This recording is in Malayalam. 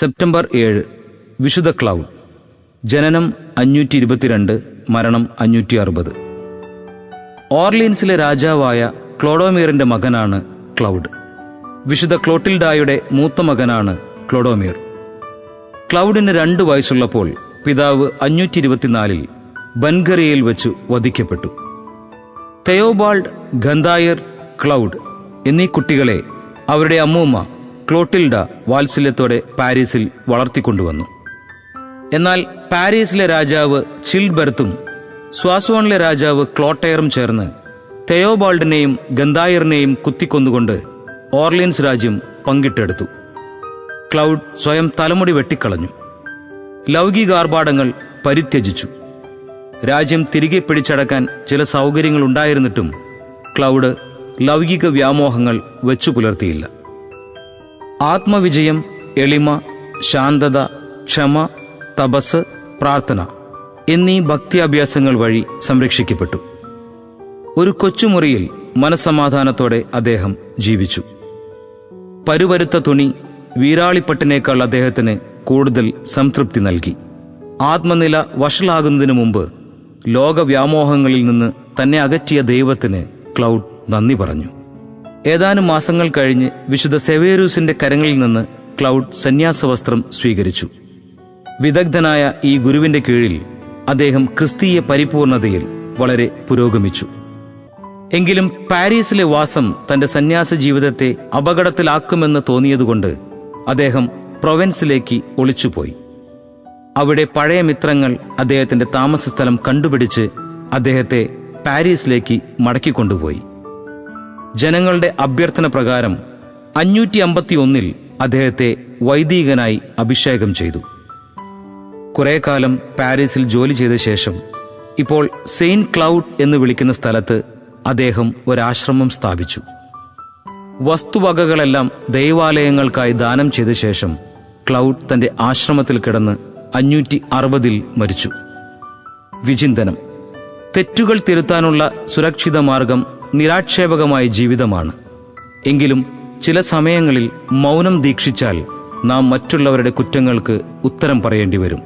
സെപ്റ്റംബർ 7 വിശുദ്ധ ക്ലൗഡ്. ജനനം 522, മരണം 560. ഓർലീൻസിലെ രാജാവായ ക്ലോഡോമീറിന്റെ മകനാണ് ക്ലൗഡ്. വിശുദ്ധ ക്ലോട്ടിൽഡായുടെ മൂത്ത മകനാണ് ക്ലോഡോമീർ. ക്ലൗഡിന് 2 വയസ്സുള്ളപ്പോൾ പിതാവ് 524 ബൻഗറിയയിൽ വെച്ച് വധിക്കപ്പെട്ടു. തെയോബാൾഡ്, ഗന്ധായർ, ക്ലൗഡ് എന്നീ കുട്ടികളെ അവരുടെ അമ്മൂമ്മ ക്ലോട്ടിൽഡ വാത്സല്യത്തോടെ പാരീസിൽ വളർത്തിക്കൊണ്ടുവന്നു. എന്നാൽ പാരീസിലെ രാജാവ് ചിൽബെർത്തും സ്വാസോണിലെ രാജാവ് ക്ലോട്ടയറും ചേർന്ന് തെയോബാൾഡിനെയും ഗന്ധായറിനെയും കുത്തിക്കൊന്നുകൊണ്ട് ഓർലീൻസ് രാജ്യം പങ്കിട്ടെടുത്തു. ക്ലൗഡ് സ്വയം തലമുടി വെട്ടിക്കളഞ്ഞു. ലൗകികാർഭാടങ്ങൾ പരിത്യജിച്ചു. രാജ്യം തിരികെ പിടിച്ചടക്കാൻ ചില സൗകര്യങ്ങളുണ്ടായിരുന്നിട്ടും ക്ലൗഡ് ലൗകിക വ്യാമോഹങ്ങൾ വെച്ചു പുലർത്തിയില്ല. ആത്മവിജയം, എളിമ, ശാന്തത, ക്ഷമ, തപസ്, പ്രാർത്ഥന എന്നീ ഭക്തിയാഭ്യാസങ്ങൾ വഴി സംരക്ഷിക്കപ്പെട്ടു. ഒരു കൊച്ചുമുറിയിൽ മനസ്സമാധാനത്തോടെ അദ്ദേഹം ജീവിച്ചു. പരുപരുത്ത തുണി വീരാളിപ്പട്ടിനേക്കാൾ അദ്ദേഹത്തിന് കൂടുതൽ സംതൃപ്തി നൽകി. ആത്മനില വഷളാകുന്നതിനു മുമ്പ് ലോകവ്യാമോഹങ്ങളിൽ നിന്ന് തന്നെ അകറ്റിയ ദൈവത്തിന് ക്ലൗഡ് നന്ദി പറഞ്ഞു. ഏതാനും മാസങ്ങൾ കഴിഞ്ഞ് വിശുദ്ധ സെവേരൂസിന്റെ കരങ്ങളിൽ നിന്ന് ക്ലൗഡ് സന്യാസവസ്ത്രം സ്വീകരിച്ചു. വിദഗ്ധനായ ഈ ഗുരുവിന്റെ കീഴിൽ അദ്ദേഹം ക്രിസ്തീയ പരിപൂർണതയിൽ വളരെ പുരോഗമിച്ചു. എങ്കിലും പാരീസിലെ വാസം തന്റെ സന്യാസ ജീവിതത്തെ അപകടത്തിലാക്കുമെന്ന് തോന്നിയതുകൊണ്ട് അദ്ദേഹം പ്രൊവൻസിലേക്ക് ഒളിച്ചുപോയി. അവിടെ പഴയ മിത്രങ്ങൾ അദ്ദേഹത്തിന്റെ താമസസ്ഥലം കണ്ടുപിടിച്ച് അദ്ദേഹത്തെ പാരീസിലേക്ക് മടക്കിക്കൊണ്ടുപോയി. ജനങ്ങളുടെ അഭ്യർത്ഥന പ്രകാരം 551 അദ്ദേഹത്തെ വൈദികനായി അഭിഷേകം ചെയ്തു. കുറെ കാലം പാരീസിൽ ജോലി ചെയ്ത ശേഷം ഇപ്പോൾ സെയിന്റ് ക്ലൗഡ് എന്ന് വിളിക്കുന്ന സ്ഥലത്ത് അദ്ദേഹം ഒരാശ്രമം സ്ഥാപിച്ചു. വസ്തുവകകളെല്ലാം ദൈവാലയങ്ങൾക്കായി ദാനം ചെയ്ത ശേഷം ക്ലൗഡ് തന്റെ ആശ്രമത്തിൽ കിടന്ന് 560 മരിച്ചു. വിചിന്തനം: തെറ്റുകൾ തിരുത്താനുള്ള സുരക്ഷിത മാർഗം നിരാക്ഷേപകമായ ജീവിതമാണ്. എങ്കിലും ചില സമയങ്ങളിൽ മൗനം ദീക്ഷിച്ചാൽ നാം മറ്റുള്ളവരുടെ കുറ്റങ്ങൾക്ക് ഉത്തരം പറയേണ്ടി വരും.